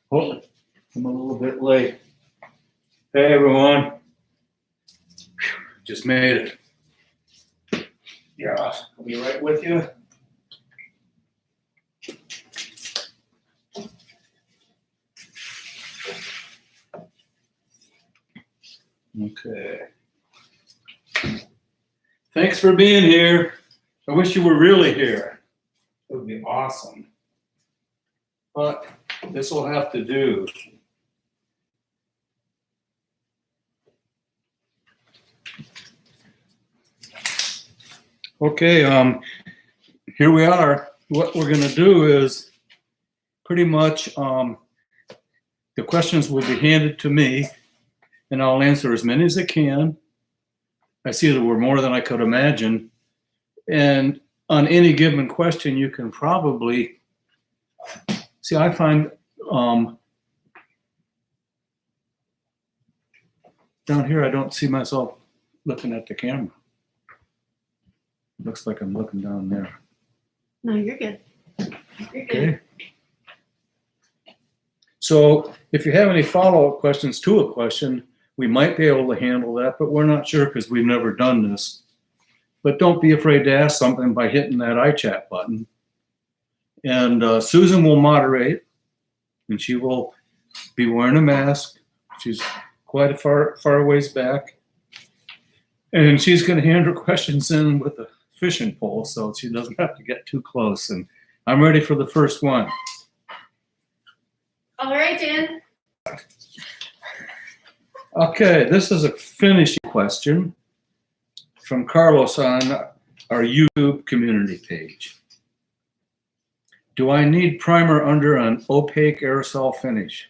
Oh, I'm a little bit late. Hey, everyone. Just made it. Yeah, I'll be right with you. Okay. Thanks for being here. I wish you were really here. It would be awesome. But this will have to do. Okay, here we are. What we're going to do is pretty much the questions will be handed to me, and I'll answer as many as I can. I see there were more than I could imagine. And on any given question, you can probably see, I find down here, I don't see myself looking at the camera. Looks like I'm looking down there. No, you're good. You're good. Okay. So if you have any follow-up questions to a question, we might be able to handle that, but we're not sure because we've never done this. But don't be afraid to ask something by hitting that iChat button. And Susan will moderate, and she will be wearing a mask. She's quite a far ways back. And she's going to hand her questions in with a fishing pole so she doesn't have to get too close. And I'm ready for the first one. All right, Dan. Okay, this is a finishing question from Carlos on our YouTube community page. Do I need primer under an opaque aerosol finish?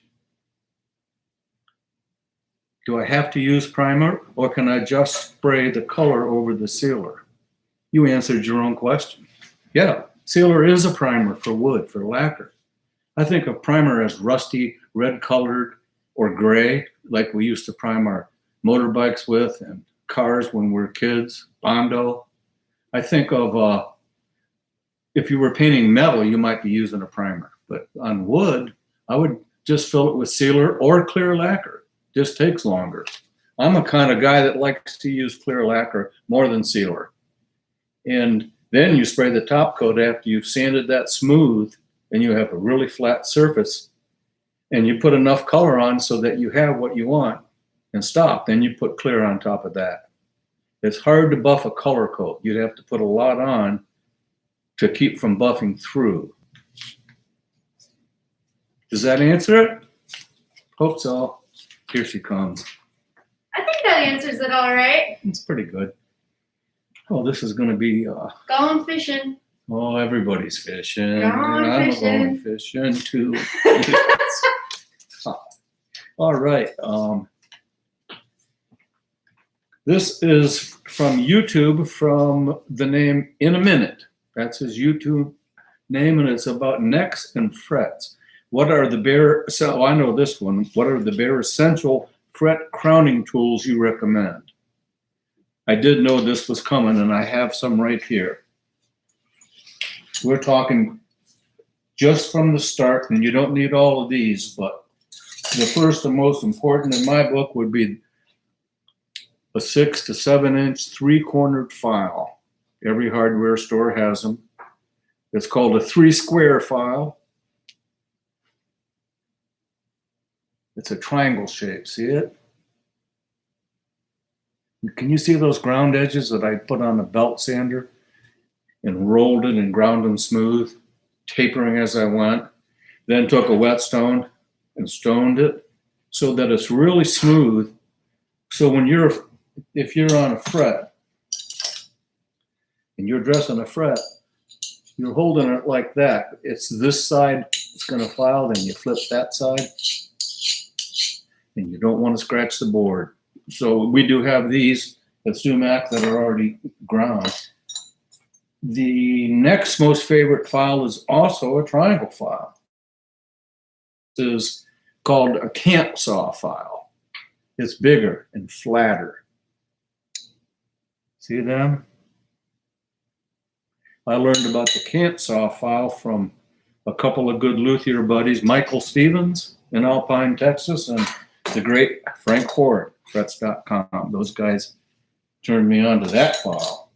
Do I have to use primer, or can I just spray the color over the sealer? You answered your own question. Yeah, sealer is a primer for wood, for lacquer. I think of primer as rusty, red colored, or gray, like we used to prime our motorbikes with and cars when we were kids, Bondo. I think of if you were painting metal, you might be using a primer. But on wood, I would just fill it with sealer or clear lacquer. Just takes longer. I'm a kind of guy that likes to use clear lacquer more than sealer. And then you spray the top coat after you've sanded that smooth and you have a really flat surface, and you put enough color on so that you have what you want and stop. Then you put clear on top of that. It's hard to buff a color coat. You'd have to put a lot on to keep from buffing through. Does that answer it? Hope so. Here she comes. I think that answers it all right. It's pretty good. Oh, this is going to be. Going fishing. Oh, everybody's fishing. Going fishing. I'm going fishing too. All right. This is from YouTube from the name In a Minute. That's his YouTube name, and it's about necks and frets. What are the bare, so I know this one. What are the bare essential fret crowning tools you recommend? I did know this was coming, and I have some right here. We're talking just from the start, and you don't need all of these, but the first and most important in my book would be a 6 to 7 inch 3-cornered file. Every hardware store has them. It's called a 3-square file. It's a triangle shape, see it? Can you see those ground edges that I put on a belt sander and rolled it and ground them smooth, tapering as I went? Then took a whetstone and stoned it so that it's really smooth. So when if you're on a fret and you're dressing a fret, you're holding it like that. It's this side, it's going to file, then you flip that side, and you don't want to scratch the board. So we do have these at StewMac that are already ground. The next most favorite file is also a triangle file. This is called a camp saw file. It's bigger and flatter. See them? I learned about the camp saw file from a couple of good luthier buddies, Michael Stevens in Alpine, Texas, and the great Frank Hort, frets.com. Those guys turned me on to that file.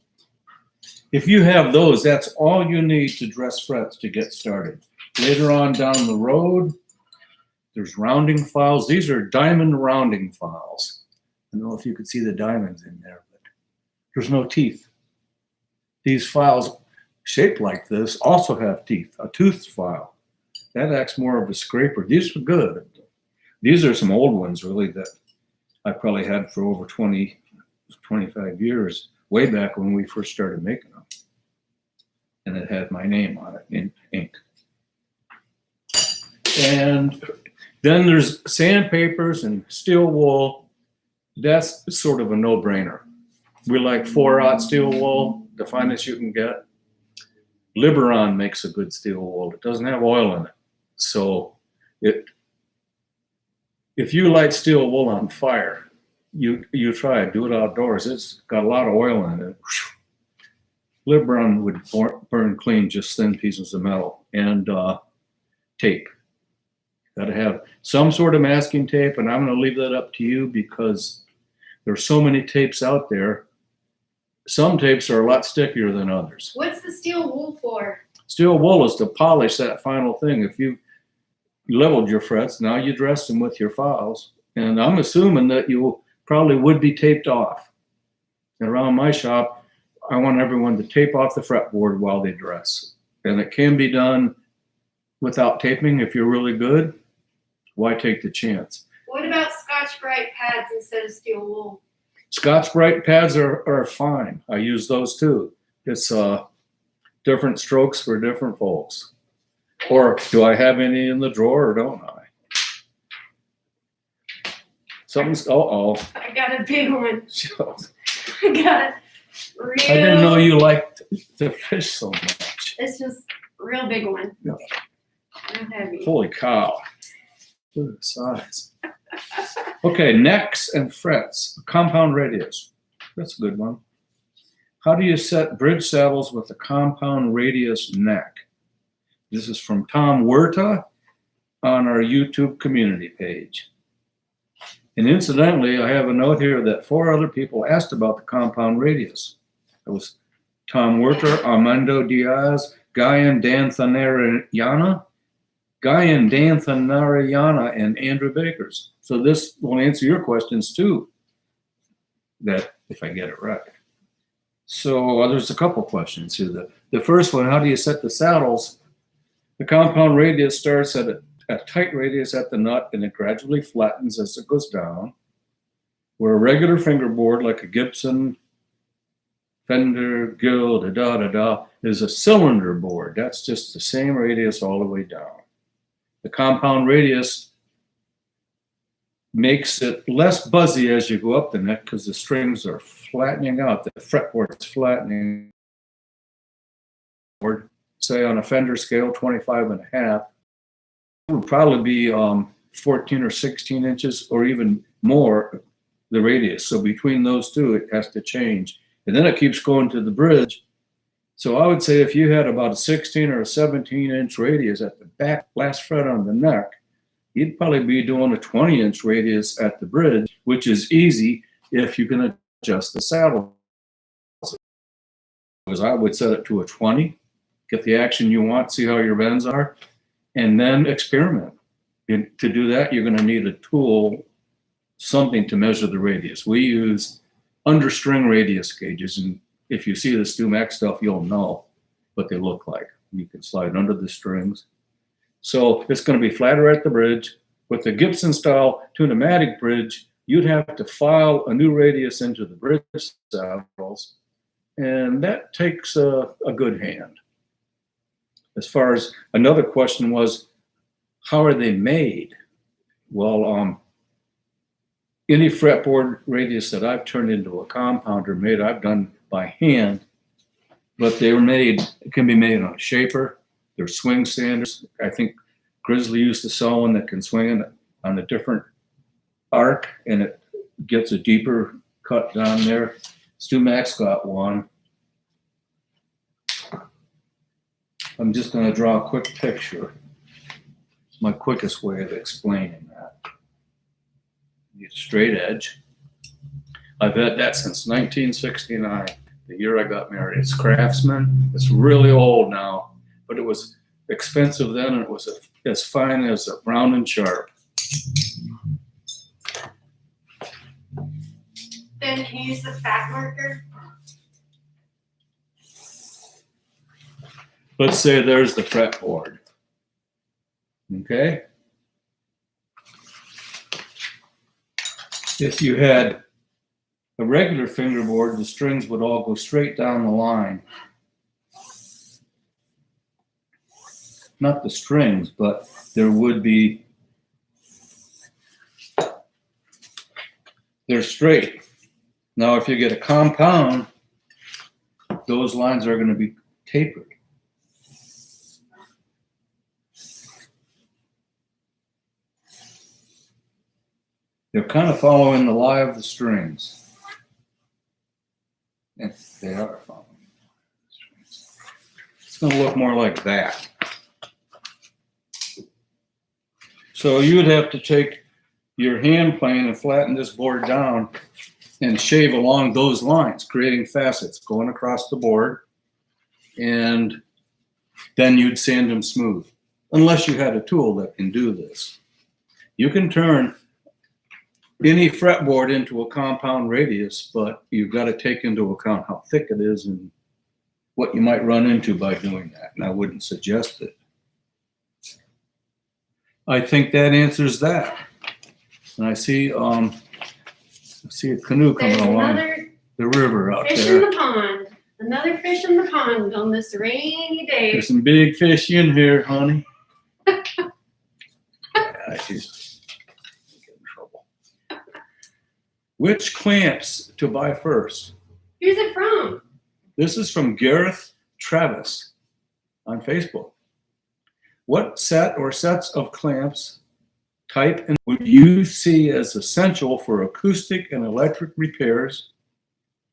If you have those, that's all you need to dress frets to get started. Later on down the road, there's rounding files. These are diamond rounding files. I don't know if you could see the diamonds in there, but there's no teeth. These files shaped like this also have teeth, a toothed file. That acts more of a scraper. These are good. These are some old ones, really, that I probably had for over 20, 25 years, way back when we first started making them. And it had my name on it in ink. And then there's sandpapers and steel wool. That's sort of a no-brainer. We like 4/0 steel wool, the finest you can get. Liberon makes a good steel wool. It doesn't have oil in it. So if you light steel wool on fire, you try it, do it outdoors. It's got a lot of oil in it. Liberon would burn clean, just thin pieces of metal. And tape. Got to have some sort of masking tape, and I'm going to leave that up to you because there's so many tapes out there. Some tapes are a lot stickier than others. What's the steel wool for? Steel wool is to polish that final thing. If you leveled your frets, now you dress them with your files. And I'm assuming that you probably would be taped off. And around my shop, I want everyone to tape off the fretboard while they dress. And it can be done without taping if you're really good. Why take the chance? What about Scotch-Brite pads instead of steel wool? Scotch-Brite pads are fine. I use those too. It's different strokes for different folks. Or do I have any in the drawer or don't I? Something's, I got a big one. I got a real. I didn't know you liked to fish so much. It's just a real big one. Yeah. Real heavy. Holy cow. Look at the size. Okay, necks and frets. Compound radius. That's a good one. How do you set bridge saddles with a compound radius neck? This is from Tom Huerta on our YouTube community page. And incidentally, I have a note here that 4 other people asked about the compound radius. It was Tom Huerta, Armando Diaz, Guyan Danthanarayana, and Andrew Bakers. So this will answer your questions too, that if I get it right. So there's a couple questions here. The first one, how do you set the saddles? The compound radius starts at a tight radius at the nut and it gradually flattens as it goes down. Where a regular fingerboard like a Gibson, Fender, Guild, is a cylinder board. That's just the same radius all the way down. The compound radius makes it less buzzy as you go up the neck because the strings are flattening out. The fretboard is flattening. Or say on a Fender scale, 25.5, it would probably be 14 or 16 inches or even more, the radius. So between those two, it has to change. And then it keeps going to the bridge. So I would say if you had about a 16 or a 17-inch radius at the back last fret on the neck, you'd probably be doing a 20-inch radius at the bridge, which is easy if you can adjust the saddle. Because I would set it to a 20, get the action you want, see how your bends are, and then experiment. And to do that, you're going to need a tool, something to measure the radius. We use understring radius gauges, and if you see the StewMac stuff, you'll know what they look like. You can slide under the strings. So it's going to be flatter at the bridge. With the Gibson style tunematic bridge, you'd have to file a new radius into the bridge saddles, and that takes a good hand. As far as another question was, how are they made? Well, any fretboard radius that I've turned into a compounder made, I've done by hand, but they were made, it can be made on a shaper. There's swing sanders. I think Grizzly used to sell one that can swing on a different arc and it gets a deeper cut down there. StewMac's got one. I'm just going to draw a quick picture. my quickest way of explaining that. Use straight edge. I've had that since 1969, the year I got married. It's Craftsman. It's really old now, but it was expensive then, and it was as fine as a Brown and Sharp. Ben, can you use the fat marker? Let's say there's the fretboard. Okay? If you had a regular fingerboard, the strings would all go straight down the line. Not the strings, but there would be, they're straight. Now, if you get a compound, those lines are going to be tapered. They're kind of following the lie of the strings. And they are following the strings. It's going to look more like that. So you'd have to take your hand plane and flatten this board down and shave along those lines, creating facets going across the board. And then you'd sand them smooth, unless you had a tool that can do this. You can turn any fretboard into a compound radius, but you've got to take into account how thick it is and what you might run into by doing that. And I wouldn't suggest it. I think that answers that. And I see a canoe coming There's along another the river out fish there. in the pond. Another fish in the pond on this rainy day. There's some big fish in here, honey. Yeah, she's getting in trouble. Which clamps to buy first? Who's it from? This is from Gareth Travis on Facebook. What set or sets of clamps type and would you see as essential for acoustic and electric repairs?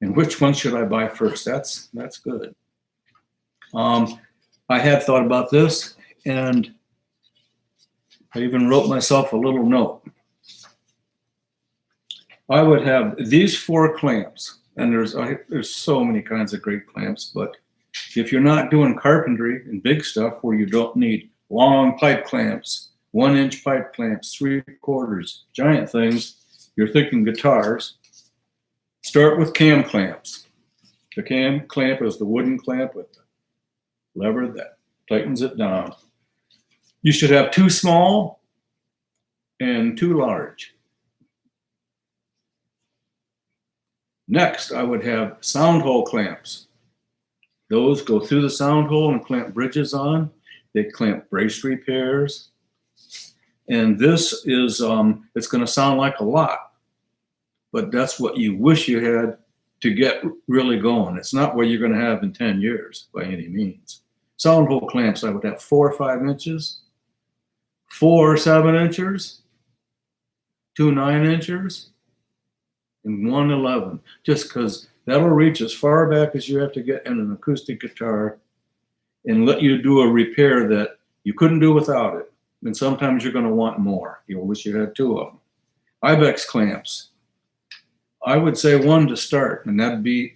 And which one should I buy first? That's good. I had thought about this, and I even wrote myself a little note. I would have these 4 clamps, and there's so many kinds of great clamps, but if you're not doing carpentry and big stuff where you don't need long pipe clamps, 1-inch pipe clamps, 3/4, giant things, you're thinking guitars, start with cam clamps. The cam clamp is the wooden clamp with the lever that tightens it down. You should have 2 small and 2 large. Next, I would have sound hole clamps. Those go through the sound hole and clamp bridges on. They clamp brace repairs. And this is, it's going to sound like a lot, but that's what you wish you had to get really going. It's not what you're going to have in 10 years by any means. Sound hole clamps, I would have 4 or 5 inches, 4 7-inchers, 2 9-inchers, and 1 11, just because that'll reach as far back as you have to get in an acoustic guitar and let you do a repair that you couldn't do without it. And sometimes you're going to want more. You'll wish you had 2 of them. Ibex clamps. I would say 1 to start, and that'd be,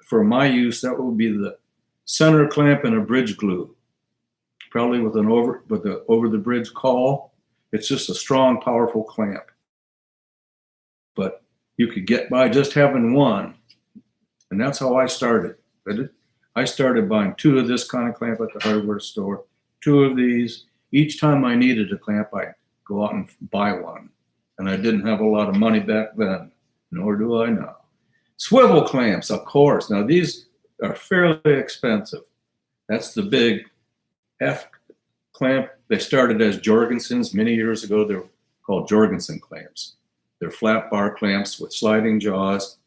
for my use, that would be the center clamp and a bridge glue. Probably with an over the bridge call. It's just a strong, powerful clamp. But you could get by just having 1. And that's how I started. I started buying 2 of this kind of clamp at the hardware store, 2 of these. Each time I needed a clamp, I'd go out and buy one. And I didn't have a lot of money back then, nor do I now. Swivel clamps, of course. Now these are fairly expensive. That's the big F clamp. They started as Jorgensen's many years ago. They're called Jorgensen clamps. They're flat bar clamps with sliding jaws.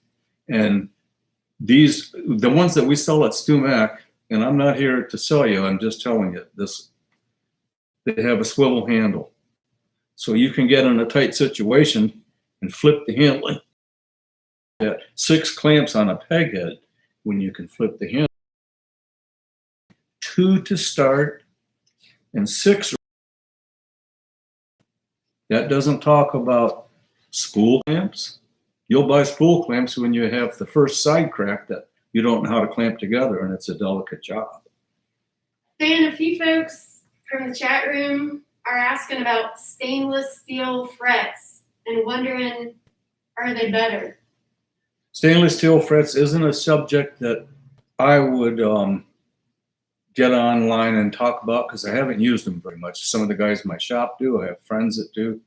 And these, the ones that we sell at StewMac, and I'm not here to sell you, I'm just telling you this, they have a swivel handle. So you can get in a tight situation and flip the handle. 6 clamps on a peg head when you can flip the handle. 2 to start and 6 That doesn't talk about spool clamps. You'll buy spool clamps when you have the first side crack that you don't know how to clamp together, and it's a delicate job. Dan, a few folks from the chat room are asking about stainless steel frets and wondering, are they better? Stainless steel frets isn't a subject that I would get online and talk about because I haven't used them very much. Some of the guys in my shop do. I have friends that do.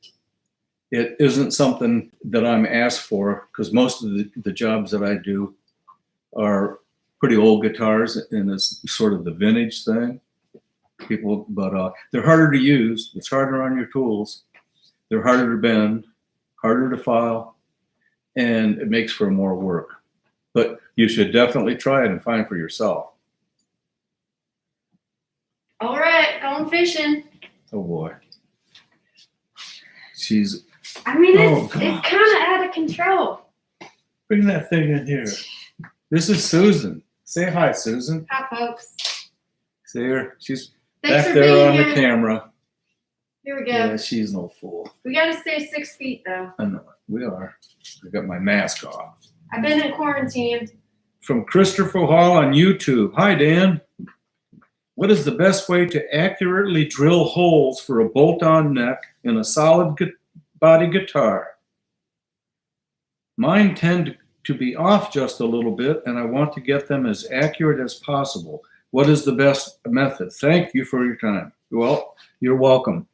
It isn't something that I'm asked for because most of the jobs that I do are pretty old guitars, and it's sort of the vintage thing. But they're harder to use. It's harder on your tools. They're harder to bend, harder to file, and it makes for more work. But you should definitely try it and find for yourself. All right, going fishing. Oh boy. She's I mean, Oh, it's gosh. kind of out of control. bring that thing in here. This is Susan. Say hi, Susan. Hi, folks. See her? She's Thanks back for there being on here. the camera. Here we go. Yeah, she's no fool. We got to stay 6 feet, though. I know it. We are. I got my mask off. I've been in quarantine. From Christopher Hall on YouTube. Hi, Dan. What is the best way to accurately drill holes for a bolt-on neck in a solid body guitar? Mine tend to be off just a little bit, and I want to get them as accurate as possible. What is the best method? Thank you for your time. Well, you're welcome.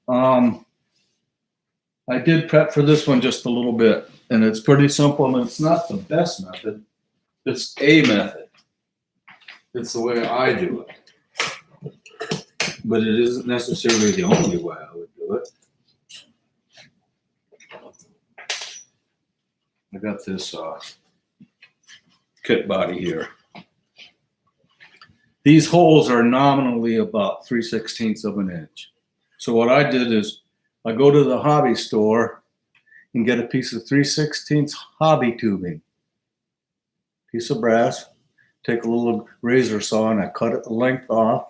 I did prep for this one just a little bit, and it's pretty simple, and it's not the best method. It's a method. It's the way I do it. But it isn't necessarily the only way I would do it. I got this kit body here. These holes are nominally about 3/16 of an inch. So what I did is I go to the hobby store and get a piece of 3/16 hobby tubing. Piece of brass, take a little razor saw and I cut it the length off.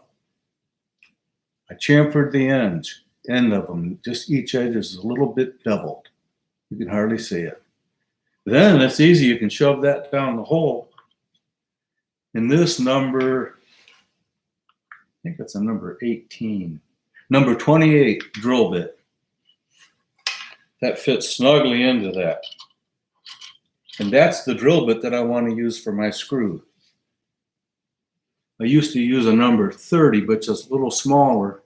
I chamfered the end of them. Just each edge is a little bit beveled. You can hardly see it. Then it's easy. You can shove that down the hole. And this number, I think it's a number 18, number 28 drill bit. That fits snugly into that. And that's the drill bit that I want to use for my screw. I used to use a number 30, but just a little smaller.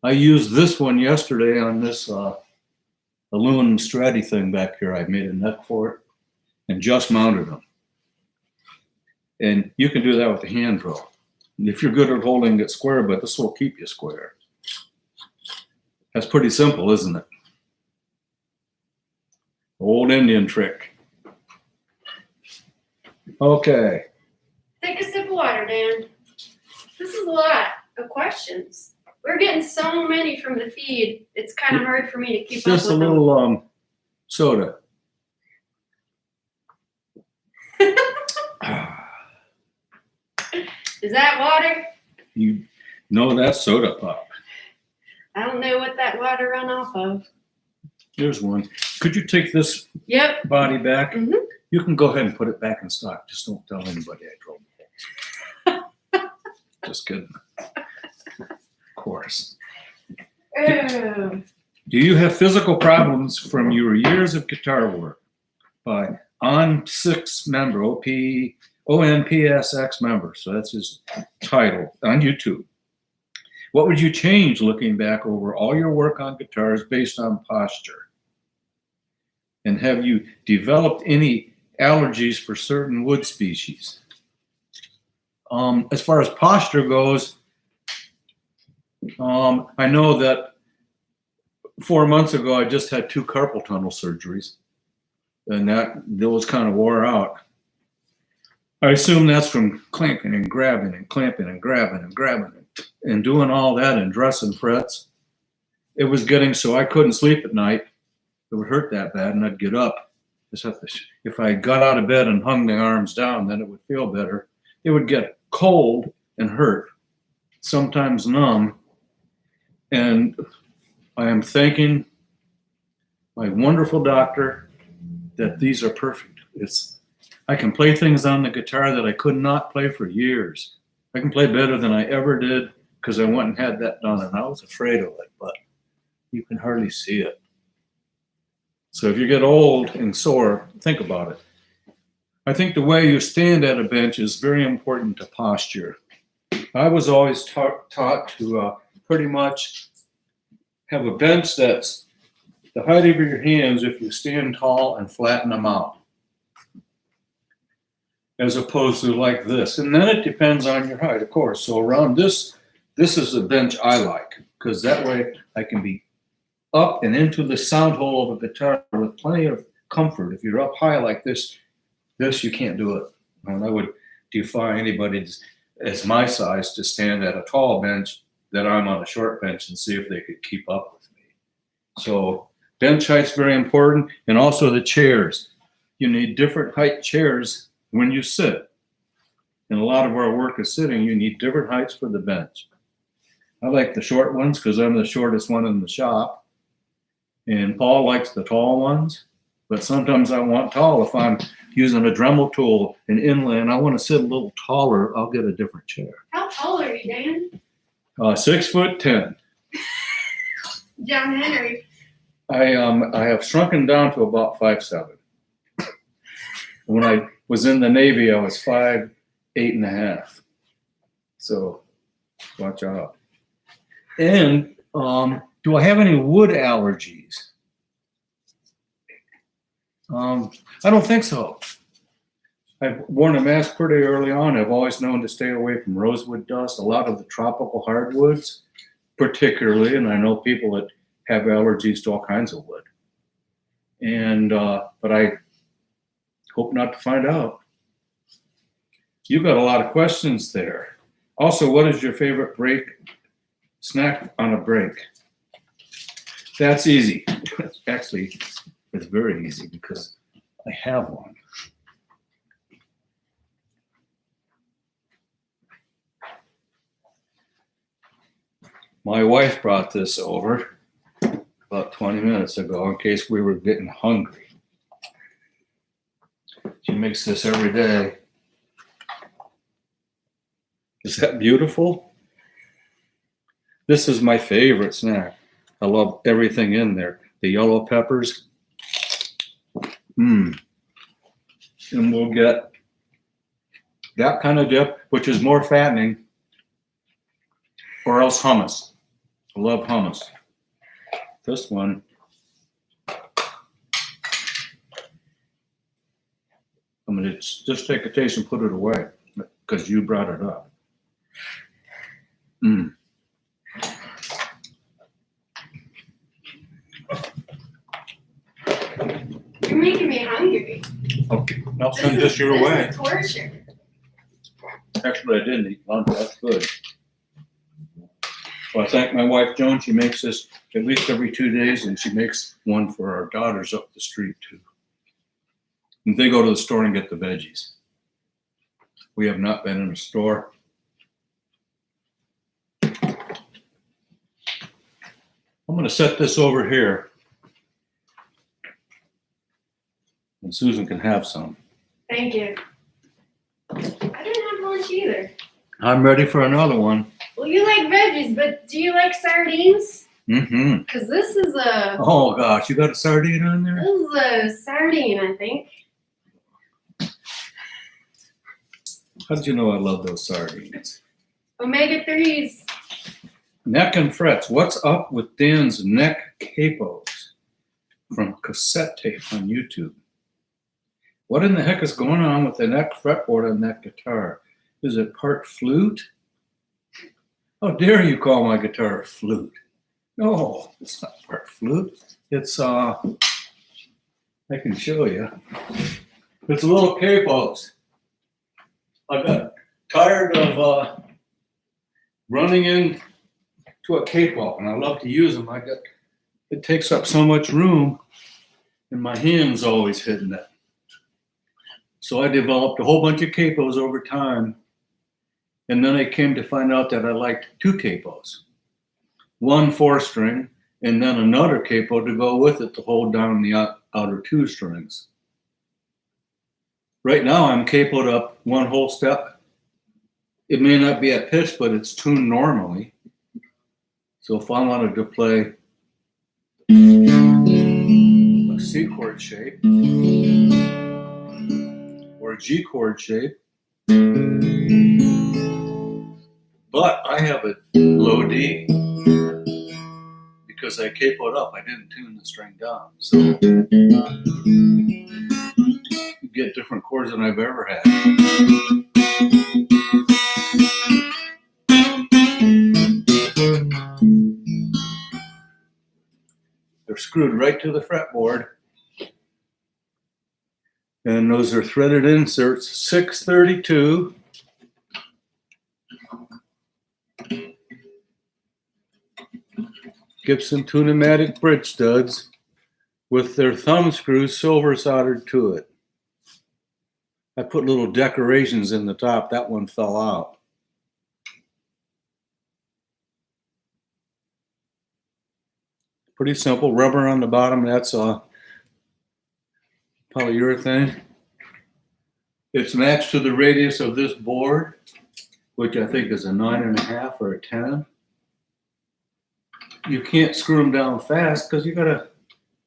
I used this one yesterday on this aluminum Stratty thing back here. I made a neck for it and just mounted them. And you can do that with a hand drill. If you're good at holding it square, but this will keep you square. That's pretty simple, isn't it? Old Indian trick. Okay. Take a sip of water, Dan. This is a lot of questions. We're getting so many from the feed. It's kind of hard for me to keep Just up a with them. little soda. Is that water? You know that's soda pop. I don't know what that water run off of. Here's one. Could you take this Yep. body back? Mhm. You can go ahead and put it back in stock. Just don't tell anybody I drove it. Just kidding. Of course. Oh. Do you have physical problems from your years of guitar work? By On6 member, ONPSX member. So that's his title on YouTube. What would you change looking back over all your work on guitars based on posture? And have you developed any allergies for certain wood species? As far as posture goes, I know that 4 months ago I just had 2 carpal tunnel surgeries, and those kind of wore out. I assume that's from clanking and grabbing and clamping and grabbing and doing all that and dressing frets. It was getting so I couldn't sleep at night. It would hurt that bad, and I'd get up. If I got out of bed and hung the arms down, then it would feel better. It would get cold and hurt, sometimes numb. And I am thanking my wonderful doctor that these are perfect. I can play things on the guitar that I could not play for years. I can play better than I ever did because I went and had that done, and I was afraid of it, but you can hardly see it. So if you get old and sore, think about it. I think the way you stand at a bench is very important to posture. I was always taught to pretty much have a bench that's the height of your hands if you stand tall and flatten them out, as opposed to like this. And then it depends on your height, of course. So around this is the bench I like, because that way I can be up and into the sound hole of a guitar with plenty of comfort. If you're up high like this you can't do it. And I would defy anybody as my size to stand at a tall bench that I'm on a short bench and see if they could keep up with me. So bench height's very important, and also the chairs. You need different height chairs when you sit. And a lot of our work is sitting. You need different heights for the bench. I like the short ones because I'm the shortest one in the shop. And Paul likes the tall ones. But sometimes I want tall. If I'm using a Dremel tool in inland, I want to sit a little taller, I'll get a different chair. How tall are you, Dan? 6'10". John Henry. I have shrunken down to about 5'7". When I was in the Navy, I was 5'8.5". So watch out. And do I have any wood allergies? I don't think so. I've worn a mask pretty early on. I've always known to stay away from rosewood dust, a lot of the tropical hardwoods, particularly, and I know people that have allergies to all kinds of wood. And but I hope not to find out. You've got a lot of questions there. Also, what is your favorite snack on a break? That's easy. Actually, it's very easy because I have one. My wife brought this over about 20 minutes ago in case we were getting hungry. She makes this every day. Is that beautiful? This is my favorite snack. I love everything in there. The yellow peppers. And we'll get that kind of dip, which is more fattening, or else hummus. I love hummus. This one, I'm going to just take a taste and put it away because you brought it up. You're making me hungry. Okay, I'll send this your way. This is torture. Actually, I didn't eat lunch. That's good. Well, I thank my wife, Joan. She makes this at least every 2 days, and she makes one for our daughters up the street, too. And they go to the store and get the veggies. We have not been in a store. I'm going to set this over here. And Susan can have some. Thank you. I didn't have lunch either. I'm ready for another one. Well, you like veggies, but do you like sardines? Mm-hmm. Because this is a... Oh, gosh, you got a sardine on there? This is a sardine, I think. How did you know I love those sardines? Omega-3s. Neck and frets. What's up with Dan's neck capos from cassette tape on YouTube? What in the heck is going on with the neck fretboard on that guitar? Is it part flute? How dare you call my guitar a flute? No, it's not part flute. It's, I can show you. It's a little capos. I got tired of running into a capo, and I love to use them. It takes up so much room, and my hand's always hitting it. So I developed a whole bunch of capos over time. And then I came to find out that I liked two capos. One 4-string and then another capo to go with it to hold down the outer 2 strings. Right now I'm capoed up one whole step. It may not be at pitch, but it's tuned normally. So if I wanted to play a C chord shape or a G chord shape, but I have a low D because I capoed up. I didn't tune the string down. So you get different chords than I've ever had. They're screwed right to the fretboard. And those are threaded inserts, 632. Gibson Tune-O-Matic bridge studs with their thumb screws silver soldered to it. I put little decorations in the top. That one fell out. Pretty simple. Rubber on the bottom. That's polyurethane. It's matched to the radius of this board, which I think is a 9.5 or a 10. You can't screw them down fast because you gotta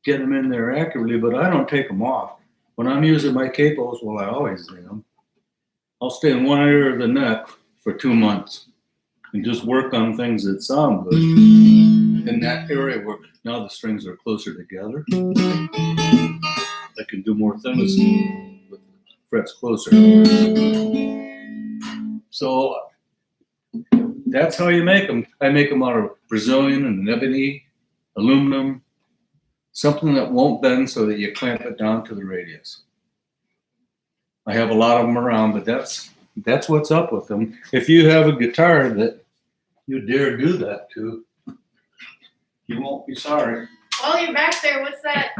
get them in there accurately, but I don't take them off. When I'm using my capos, well, I always do them. I'll stay in one area of the neck for 2 months and just work on things that sound good. In that area where now the strings are closer together, I can do more things with frets closer. So that's how you make them. I make them out of Brazilian and ebony, aluminum, something that won't bend so that you clamp it down to the radius. I have a lot of them around, but that's what's up with them. If you have a guitar that you dare do that to, you won't be sorry. While you're back there, what's that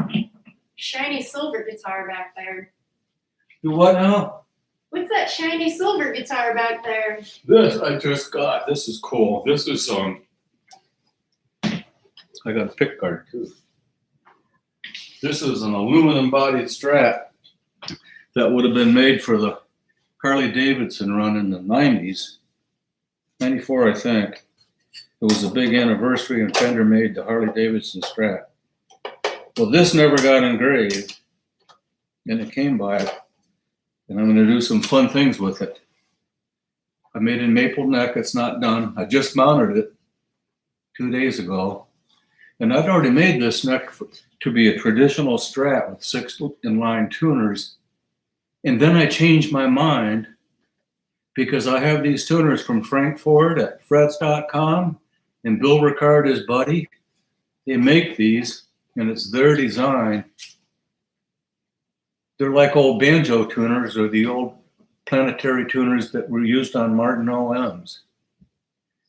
shiny silver guitar back there? Do what now? What's that shiny silver guitar back there? This I just got. This is cool. This is I got a pick guard too. This is an aluminum bodied Strat that would have been made for the Harley Davidson run in the 90s. 94, I think. It was a big anniversary and Fender made the Harley Davidson Strat. Well, this never got engraved, and it came by it. And I'm going to do some fun things with it. I made a maple neck. It's not done. I just mounted it 2 days ago. And I'd already made this neck to be a traditional Strat with 6 inline tuners. And then I changed my mind because I have these tuners from Frank Ford at frets.com and Bill Ricard, his buddy. They make these, and it's their design. They're like old banjo tuners or the old planetary tuners that were used on Martin OMs.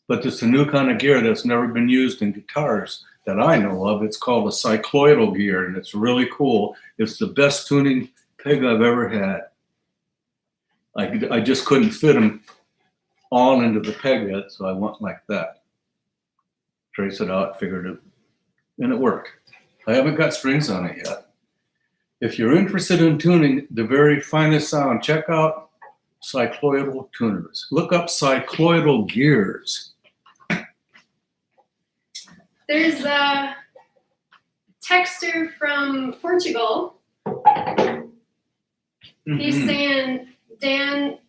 But it's a new kind of gear that's never been used in guitars that I know of. It's called a cycloidal gear, and it's really cool. It's the best tuning peg I've ever had. I just couldn't fit them all into the peg head, so I went like that. Trace it out, figured it, and it worked. I haven't got strings on it yet. If you're interested in tuning the very finest sound, check out cycloidal tuners. Look up cycloidal gears. There's a texter from Portugal. He's saying, Dan,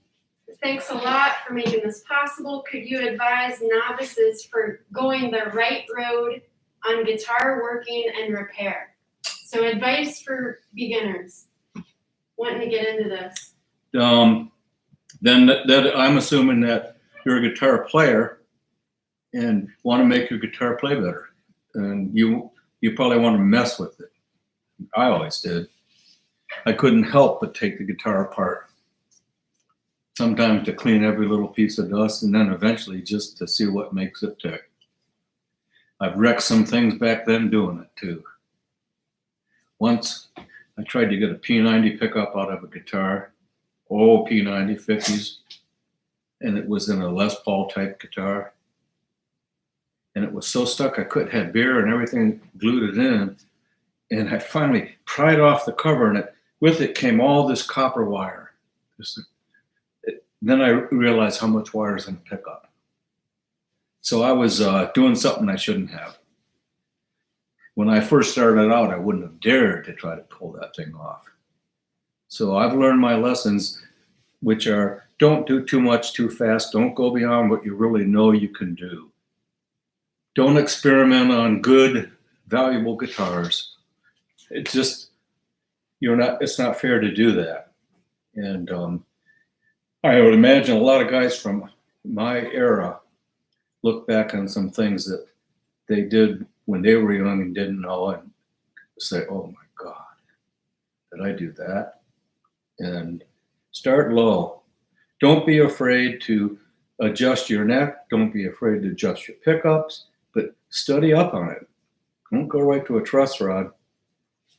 thanks a lot for making this possible. Could you advise novices for going the right road on guitar working and repair? So advice for beginners wanting to get into this. Then that I'm assuming that you're a guitar player and want to make your guitar play better. And you probably want to mess with it. I always did. I couldn't help but take the guitar apart. Sometimes to clean every little piece of dust, and then eventually just to see what makes it tick. I've wrecked some things back then doing it too. Once I tried to get a P90 pickup out of a guitar, P90 50s, and it was in a Les Paul type guitar. and it was so stuck I couldn't have beer and everything glued it in. And I finally pried off the cover, and with it came all this copper wire. Then I realized how much wire is in a pickup. So I was doing something I shouldn't have. When I first started out, I wouldn't have dared to try to pull that thing off. So I've learned my lessons, which are don't do too much too fast. Don't go beyond what you really know you can do. Don't experiment on good, valuable guitars. It's just, it's not fair to do that. And I would imagine a lot of guys from my era look back on some things that they did when they were young and didn't know and say, oh my God, did I do that? And start low. Don't be afraid to adjust your neck. Don't be afraid to adjust your pickups, but study up on it. Don't go right to a truss rod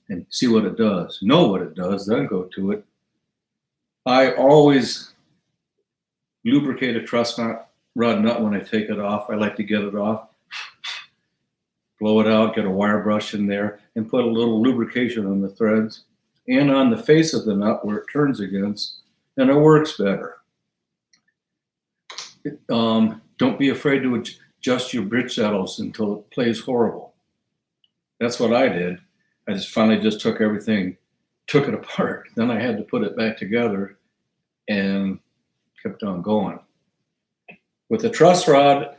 and see what it does. Know what it does, then go to it. I always lubricate a truss rod nut when I take it off. I like to get it off, blow it out, get a wire brush in there, and put a little lubrication on the threads and on the face of the nut where it turns against, and it works better. Don't be afraid to adjust your bridge saddles until it plays horrible. That's what I did. I finally took everything, took it apart. Then I had to put it back together and kept on going. With a truss rod,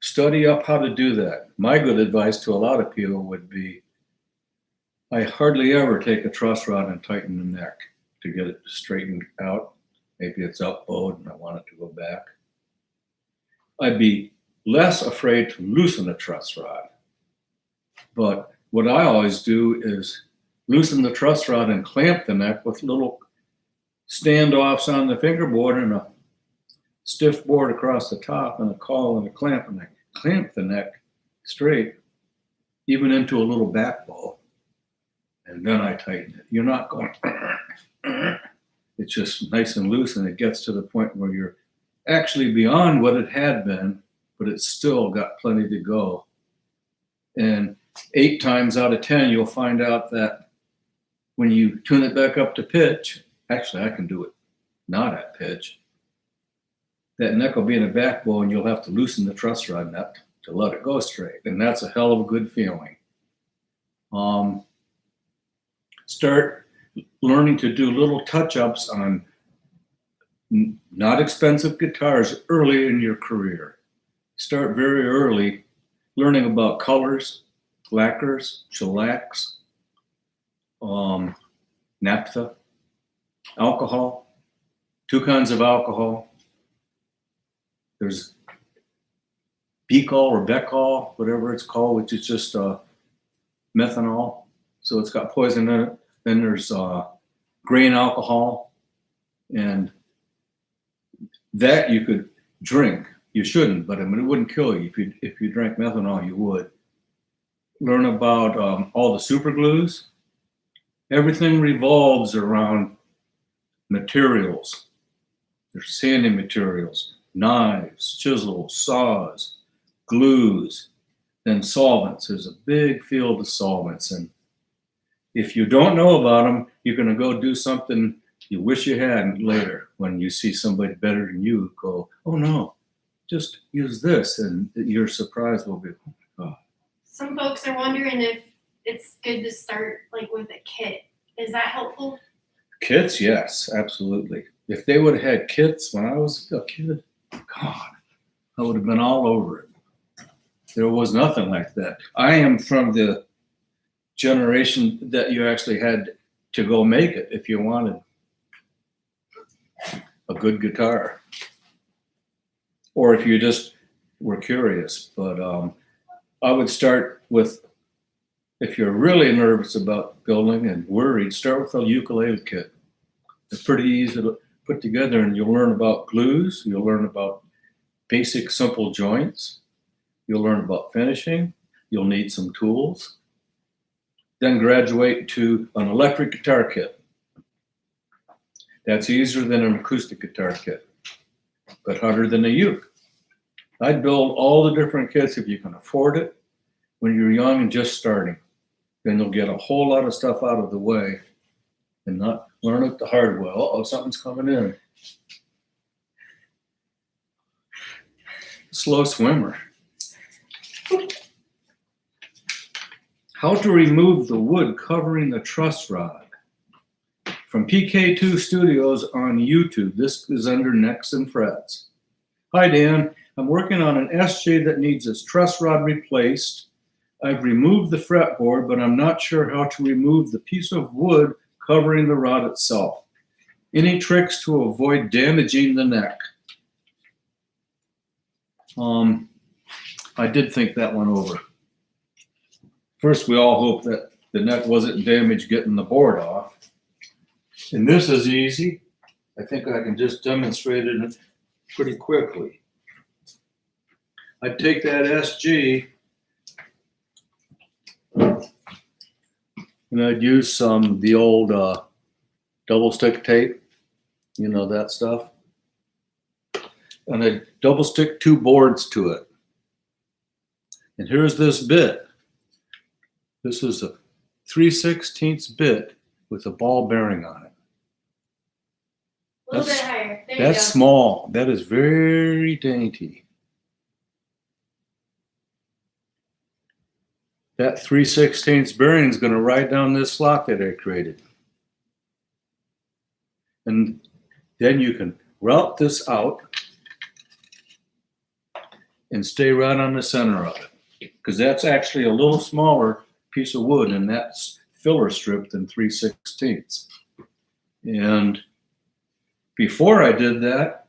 study up how to do that. My good advice to a lot of people would be, I hardly ever take a truss rod and tighten the neck to get it straightened out. Maybe it's up-bowed and I want it to go back. I'd be less afraid to loosen a truss rod. But what I always do is loosen the truss rod and clamp the neck with little standoffs on the fingerboard and a stiff board across the top and a caul and a clamp, and I clamp the neck straight, even into a little back bow, and then I tighten it. You're not going, it's just nice and loose, and it gets to the point where you're actually beyond what it had been, but it's still got plenty to go. And 8 times out of 10, you'll find out that when you tune it back up to pitch, actually I can do it not at pitch, that neck will be in a back bow and you'll have to loosen the truss rod nut to let it go straight. And that's a hell of a good feeling. Start learning to do little touch-ups on not expensive guitars early in your career. Start very early learning about colors, lacquers, shellacs, naphtha, alcohol, 2 kinds of alcohol. There's Bicol or Becol, whatever it's called, which is just methanol. So it's got poison in it. Then there's grain alcohol, and that you could drink. You shouldn't, but I mean, it wouldn't kill you. If you drank methanol, you would. Learn about all the super glues. Everything revolves around materials. There's sanding materials, knives, chisels, saws, glues, then solvents. There's a big field of solvents, and if you don't know about them, you're going to go do something you wish you had later when you see somebody better than you go, oh no, just use this, and your surprise will be, oh my God. Some folks are wondering if it's good to start like with a kit. Is that helpful? Kits, yes, absolutely. If they would have had kits when I was a kid, God, I would have been all over it. There was nothing like that. I am from the generation that you actually had to go make it if you wanted a good guitar, or if you just were curious. But I would start with, if you're really nervous about building and worried, start with a ukulele kit. It's pretty easy to put together, and you'll learn about glues, you'll learn about basic simple joints, you'll learn about finishing, you'll need some tools. Then graduate to an electric guitar kit. That's easier than an acoustic guitar kit, but harder than a uke. I'd build all the different kits if you can afford it when you're young and just starting. Then you'll get a whole lot of stuff out of the way and not learn it the hard way. Oh, something's coming in. Slow swimmer. How to remove the wood covering the truss rod. From PK2 Studios on YouTube. This is under Necks and Frets. Hi, Dan. I'm working on an SJ that needs its truss rod replaced. I've removed the fretboard, but I'm not sure how to remove the piece of wood covering the rod itself. Any tricks to avoid damaging the neck? I did think that one over. First, we all hope that the neck wasn't damaged getting the board off. And this is easy. I think I can just demonstrate it pretty quickly. I'd take that SG and I'd use the old double stick tape, you know, that stuff. And I'd double stick 2 boards to it. And here's this bit. This is a 3/16 bit with a ball bearing on it. A little bit higher. There you That's go. small. That is very dainty. That 3/16 bearing is going to ride down this slot that I created. And then you can route this out and stay right on the center of it. Because that's actually a little smaller piece of wood and that's filler strip than 3/16. And before I did that,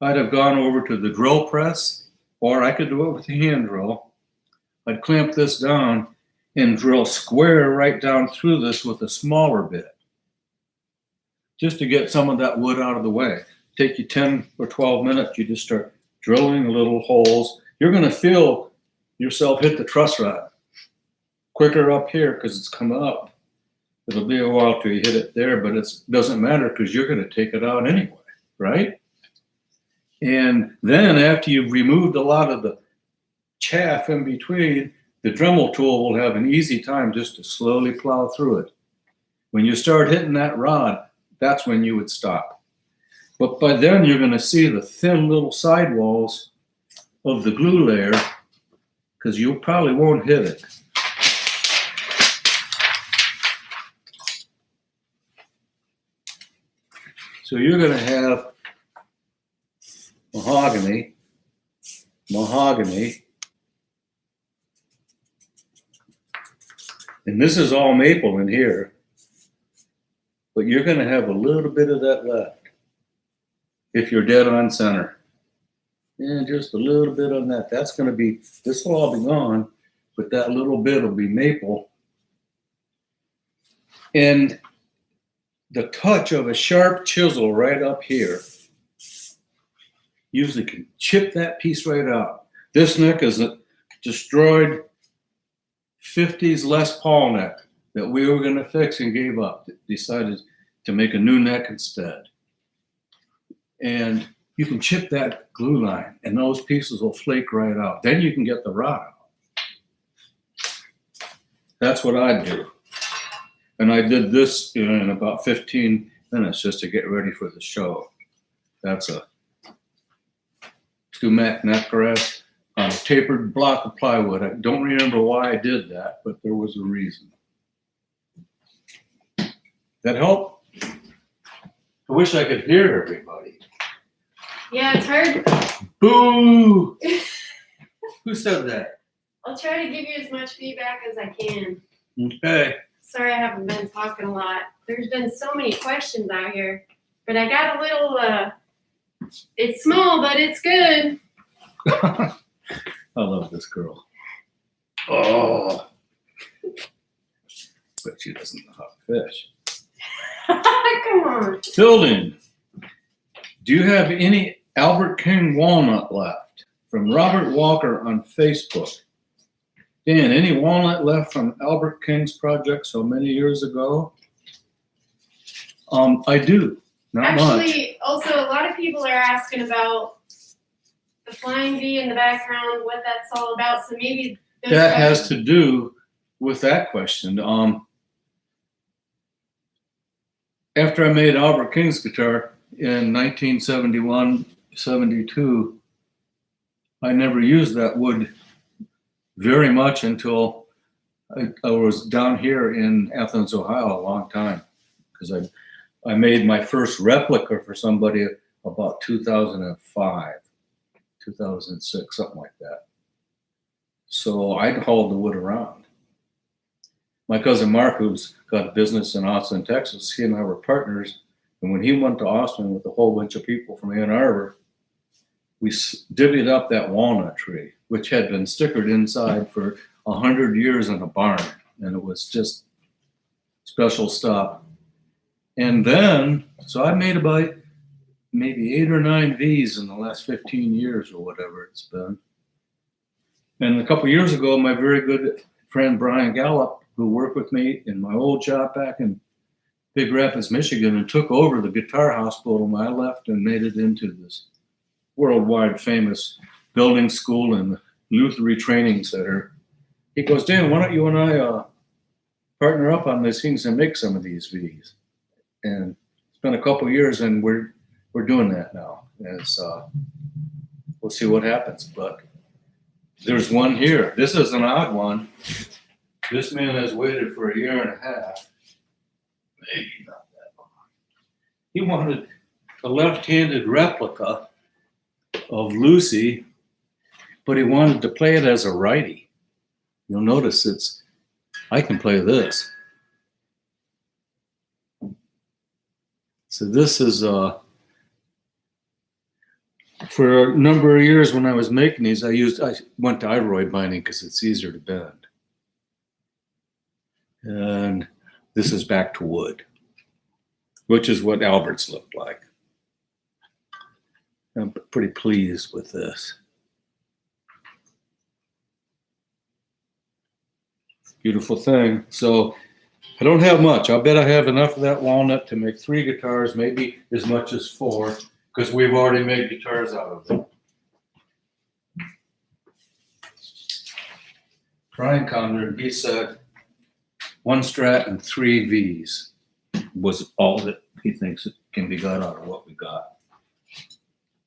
I'd have gone over to the drill press, or I could do it with a hand drill. I'd clamp this down and drill square right down through this with a smaller bit, just to get some of that wood out of the way. Take you 10 or 12 minutes, you just start drilling little holes. You're gonna feel yourself hit the truss rod quicker up here because it's coming up. It'll be a while till you hit it there, but it doesn't matter because you're gonna take it out anyway, right? And then after you've removed a lot of the chaff in between, the Dremel tool will have an easy time just to slowly plow through it. When you start hitting that rod, that's when you would stop. But by then you're gonna see the thin little sidewalls of the glue layer because you probably won't hit it. So you're gonna have mahogany, and this is all maple in here, but you're gonna have a little bit of that left if you're dead on center. And just a little bit on that. That's gonna be, this will all be gone, but that little bit will be maple. And the touch of a sharp chisel right up here usually can chip that piece right out. This neck is a destroyed 50s Les Paul neck that we were gonna fix and gave up. Decided to make a new neck instead. And you can chip that glue line and those pieces will flake right out. Then you can get the rod out. That's what I do. And I did this in about 15 minutes just to get ready for the show. That's a StewMac neck press on a tapered block of plywood. I don't remember why I did that, but there was a reason. That help? I wish I could hear everybody. Yeah, it's hard. Boo! Who said that? I'll try to give you as much feedback as I can. Okay. Sorry I haven't been talking a lot. There's been so many questions out here. But I got a little, it's small, but it's good. I love this girl. Oh. But she doesn't know how to fish. Come on. Building. Do you have any Albert King walnut left? From Robert Walker on Facebook. Dan, any walnut left from Albert King's project so many years ago? I do. Not much. Actually, also a lot of people are asking about the flying V in the background, what that's all about. So maybe those That has questions- to do with that question. After I made Albert King's guitar in 1971, 72, I never used that wood very much until I was down here in Athens, Ohio, a long time, because I made my first replica for somebody about 2005, 2006, something like that. So I'd hauled the wood around. My cousin Mark, who's got a business in Austin, Texas, he and I were partners. And when he went to Austin with a whole bunch of people from Ann Arbor, we divvied up that walnut tree, which had been stickered inside for 100 years in a barn. And it was just special stuff. And then, so I made about maybe 8 or 9 V's in the last 15 years or whatever it's been. And a couple of years ago, my very good friend Brian Gallup, who worked with me in my old job back in Big Rapids, Michigan, and took over the Guitar Hospital when I left and made it into this worldwide famous building school and Lutheran Training Center. He goes, Dan, why don't you and I partner up on these things and make some of these V's? And it's been a couple of years, and we're doing that now. And it's, we'll see what happens. But there's one here. This is an odd one. This man has waited for a year and a half. Maybe not that long. He wanted a left-handed replica of Lucy, but he wanted to play it as a righty. You'll notice I can play this. So this is, for a number of years when I was making these, I went to ivory binding because it's easier to bend. And this is back to wood, which is what Albert's looked like. I'm pretty pleased with this. Beautiful thing. So I don't have much. I'll bet I have enough of that walnut to make 3 guitars, maybe as much as 4, because we've already made guitars out of it. Brian Conrad, he said 1 Strat and 3 V's was all that he thinks can be got out of what we got.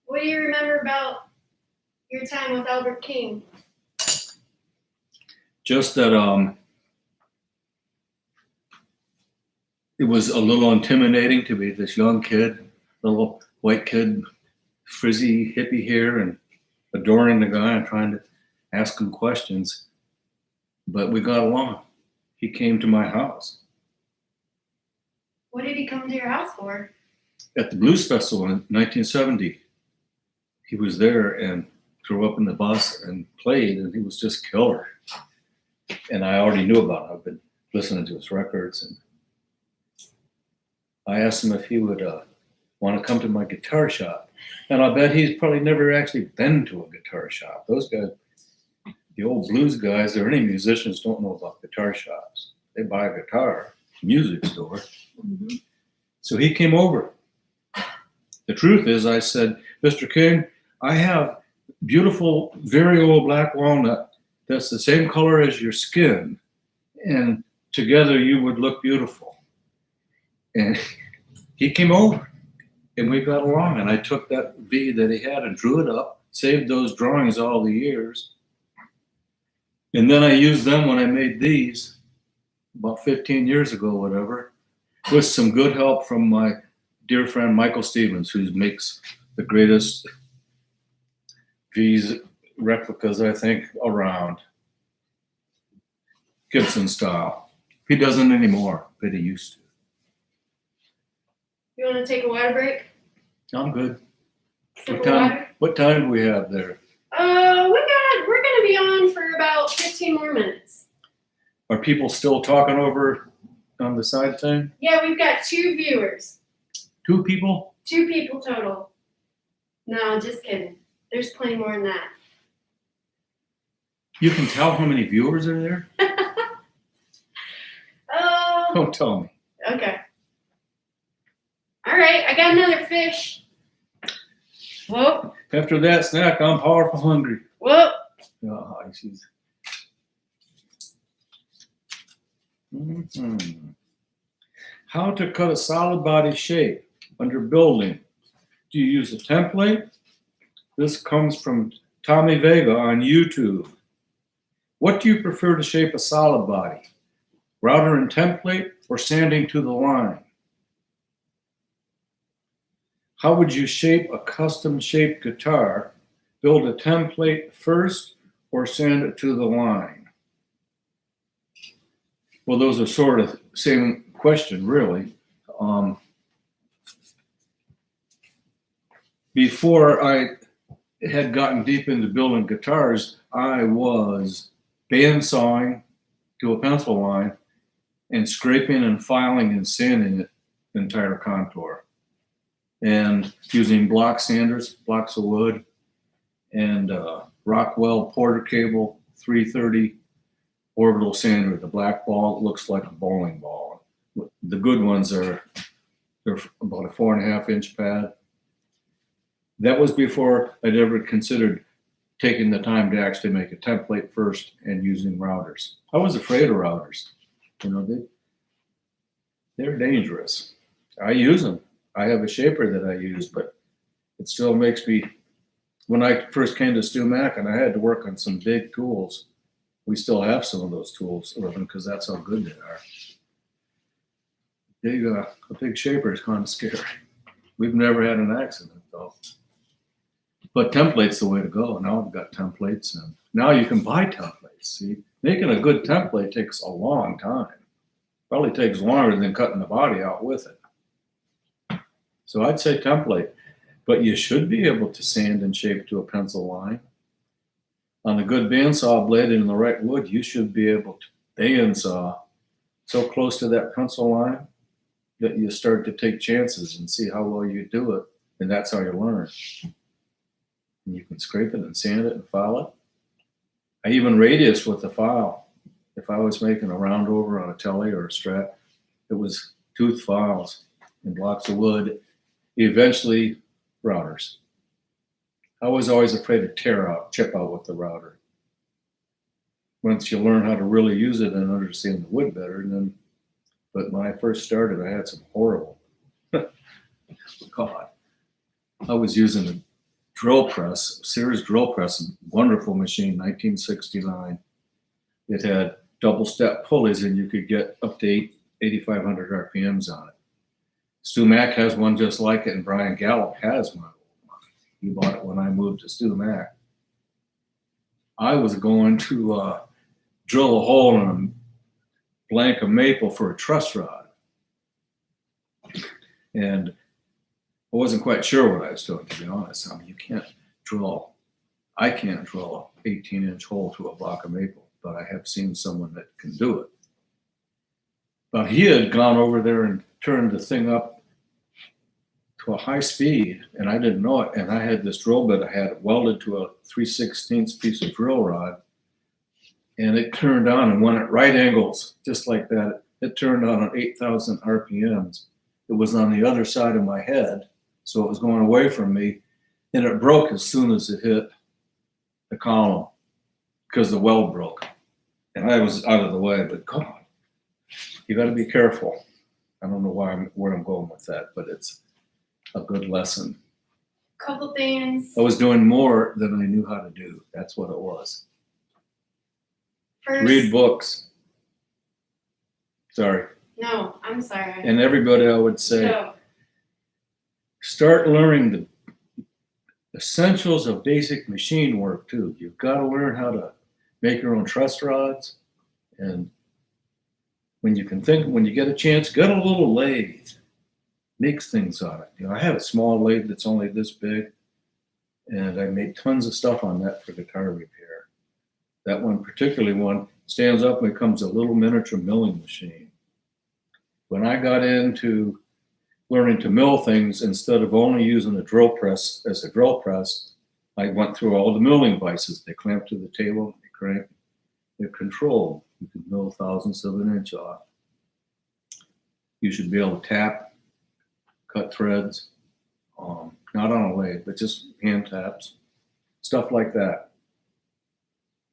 What do you remember about your time with Albert King? Just that it was a little intimidating to be this young kid, little white kid, frizzy hippie hair, and adoring the guy and trying to ask him questions. But we got along. He came to my house. What did he come to your house for? At the Blues Festival in 1970. He was there and threw up in the bus and played, and he was just killer. And I already knew about him. I've been listening to his records, and I asked him if he would want to come to my guitar shop. And I bet he's probably never actually been to a guitar shop. Those guys, the old blues guys or any musicians, don't know about guitar shops. They buy a guitar, music store. Mm-hmm. So he came over. The truth is, I said, Mr. King, I have beautiful, very old black walnut that's the same color as your skin, and together you would look beautiful. And he came over, and we got along, and I took that V that he had and drew it up, saved those drawings all the years, and then I used them when I made these about 15 years ago, whatever, with some good help from my dear friend Michael Stevens, who makes the greatest V's replicas, I think, around. Gibson style. He doesn't anymore, but he used to. You want to take a water break? I'm good. Sip of water? What time do we have there? We're gonna be on for about 15 more minutes. Are people still talking over on the side thing? Yeah, we've got 2 viewers. 2 people? 2 people total. No, just kidding. There's plenty more than that. You can tell how many viewers are there? Don't tell me. Okay. All right, I got another fish. Whoop, After that snack, I'm powerful hungry. whoop. Oh, she's. Mhm. How to cut a solid body shape under building. Do you use a template? This comes from Tommy Vega on YouTube. What do you prefer to shape a solid body? Router and template or sanding to the line? How would you shape a custom shaped guitar? Build a template first or sand it to the line? Well, those are sort of same question, really. Before I had gotten deep into building guitars, I was bandsawing to a pencil line and scraping and filing and sanding it the entire contour. And using block sanders, blocks of wood, and Rockwell Porter Cable 330 orbital sander. The black ball looks like a bowling ball. The good ones they're about a 4.5 inch pad. That was before I'd ever considered taking the time to actually make a template first and using routers. I was afraid of routers. You know, they're dangerous. I use them. I have a shaper that I use, but it still makes me, when I first came to StewMac and I had to work on some big tools, we still have some of those tools, because that's how good they are. A big shaper is kind of scary. We've never had an accident though. But template's the way to go. Now I've got templates, and now you can buy templates. See, making a good template takes a long time. Probably takes longer than cutting the body out with it. So I'd say template, but you should be able to sand and shape to a pencil line. On a good bandsaw blade and the right wood, you should be able to bandsaw so close to that pencil line that you start to take chances and see how well you do it, and that's how you learn. And you can scrape it and sand it and file it. I even radius with the file. If I was making a round over on a telly or a Strat, it was tooth files and blocks of wood, eventually routers. I was always afraid to chip out with the router. Once you learn how to really use it and understand the wood better, but when I first started, I had some horrible, God, I was using a drill press, Sears drill press, wonderful machine, 1969. It had double step pulleys and you could get up to 8,500 RPMs on it. StewMac has one just like it, and Brian Gallup has one. He bought it when I moved to StewMac. I was going to drill a hole in a blank of maple for a truss rod. And I wasn't quite sure what I was doing, to be honest. I mean, I can't drill an 18-inch hole through a block of maple, but I have seen someone that can do it. But he had gone over there and turned the thing up to a high speed, and I didn't know it. And I had this drill bit I had welded to a 3/16 piece of drill rod, and it turned on and went at right angles, just like that. It turned on at 8,000 RPMs. It was on the other side of my head, so it was going away from me, and it broke as soon as it hit the column because the weld broke. And I was out of the way, but God, you got to be careful. I don't know where I'm going with that, but it's a good lesson. Couple things. I was doing more than I knew how to do. That's what it was. First, Read books. Sorry. No, I'm sorry. And everybody, I would say, No. start learning the essentials of basic machine work too. You've got to learn how to make your own truss rods. And when you get a chance, get a little lathe. Mix things on it. I have a small lathe that's only this big, and I made tons of stuff on that for guitar repair. That one, particularly one, stands up and becomes a little miniature milling machine. When I got into learning to mill things, instead of only using a drill press as a drill press, I went through all the milling vices. They clamp to the table, they crank, they're controlled. You can mill thousandths of an inch off. You should be able to tap, cut threads, not on a lathe, but just hand taps, stuff like that.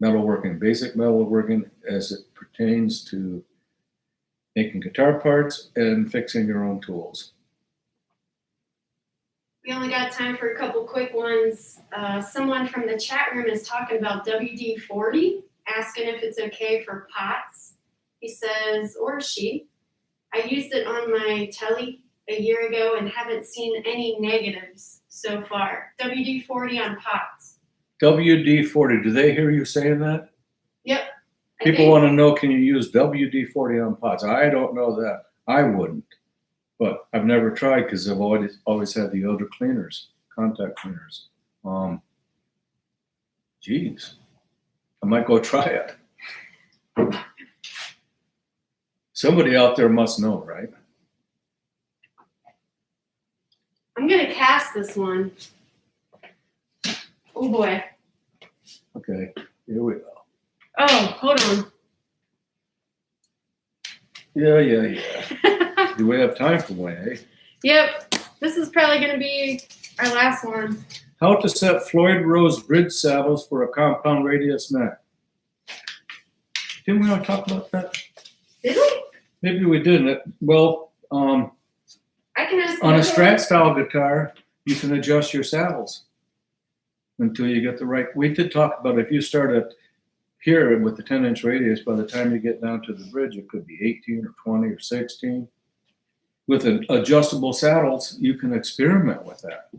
Metalworking, basic metalworking as it pertains to making guitar parts and fixing your own tools. We only got time for a couple quick ones. Someone from the chat room is talking about WD-40, asking if it's okay for pots. He says, or she, I used it on my telly a year ago and haven't seen any negatives so far. WD-40 on pots. WD-40, do they hear you saying that? Yep. People want to know, can you use WD-40 on pots? I don't know that. I wouldn't. But I've never tried because I've always had the other cleaners, contact cleaners. Geez, I might go try it. Somebody out there must know, right? I'm gonna cast this one. Oh boy. Okay, here we go. Oh, hold on. Yeah. Do we have time for one, eh? Yep. This is probably gonna be our last one. How to set Floyd Rose bridge saddles for a compound radius neck. Didn't we all talk about that? Did we? Maybe we didn't. Well, I can ask on a another Strat style guitar, you can adjust your saddles until you get the right. We did talk about if you start at here with the 10-inch radius, by the time you get down to the bridge, it could be 18 or 20 or 16. With an adjustable saddles, you can experiment with that.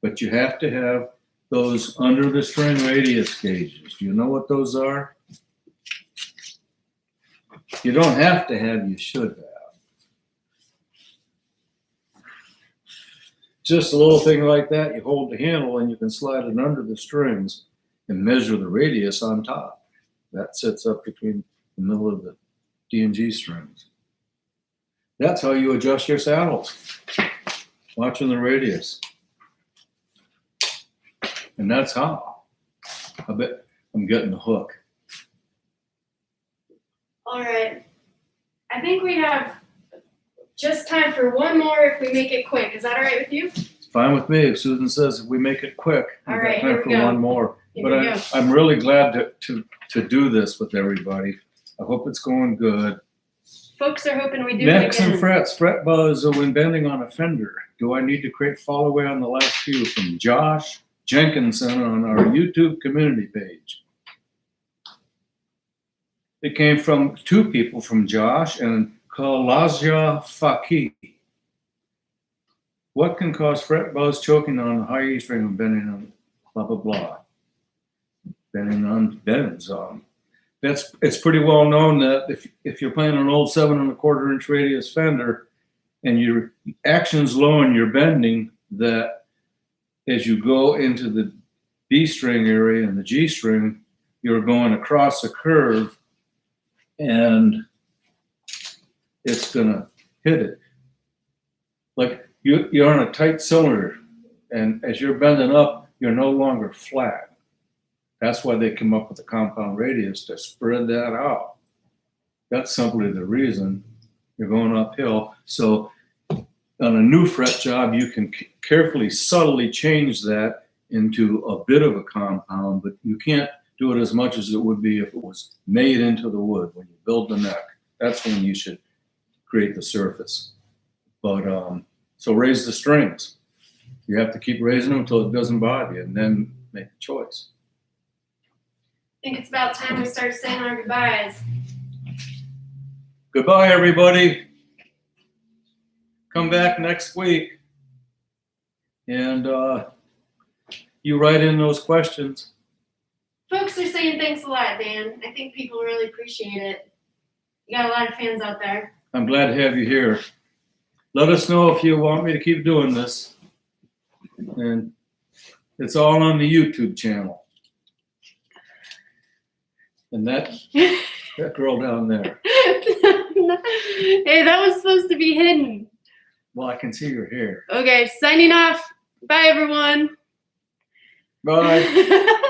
But you have to have those under the string radius gauges. Do you know what those are? You don't have to have, you should have. Just a little thing like that, you hold the handle and you can slide it under the strings and measure the radius on top. That sits up between the middle of the D and G strings. That's how you adjust your saddles, watching the radius. And that's how. I bet I'm getting the hook. All right. I think we have just time for one more if we make it quick. Is that all right with you? It's fine with me. If Susan says we make it quick, All we've right, got time here for we go. one more. Here But we go. I'm really glad to do this with everybody. I hope it's going good. Folks are hoping we do Necks it and again. frets, fret buzz when bending on a fender. Do I need to create fall away on the last few? From Josh Jenkinson on our YouTube community page. It came from two people, from Josh and Kalazia Faki. What can cause fret buzz choking on the high E string when bending on blah blah blah? Bending on bends on. It's pretty well known that if you're playing an old 7 1/4 inch radius fender and your action's low and you're bending, that as you go into the B string area and the G string, you're going across a curve and it's gonna hit it. Like you're on a tight cylinder, and as you're bending up, you're no longer flat. That's why they come up with the compound radius, to spread that out. That's simply the reason. You're going uphill. So on a new fret job, you can carefully, subtly change that into a bit of a compound, but you can't do it as much as it would be if it was made into the wood. When you build the neck, that's when you should create the surface. But so raise the strings. You have to keep raising them until it doesn't bother you, and then make a choice. I think it's about time we start saying our goodbyes. Goodbye, everybody. Come back next week. And you write in those questions. Folks are saying thanks a lot, Dan. I think people really appreciate it. You got a lot of fans out there. I'm glad to have you here. Let us know if you want me to keep doing this. And it's all on the YouTube channel. And that girl down there. Hey, that was supposed to be hidden. Well, I can see your hair. Okay, signing off. Bye, everyone. Bye.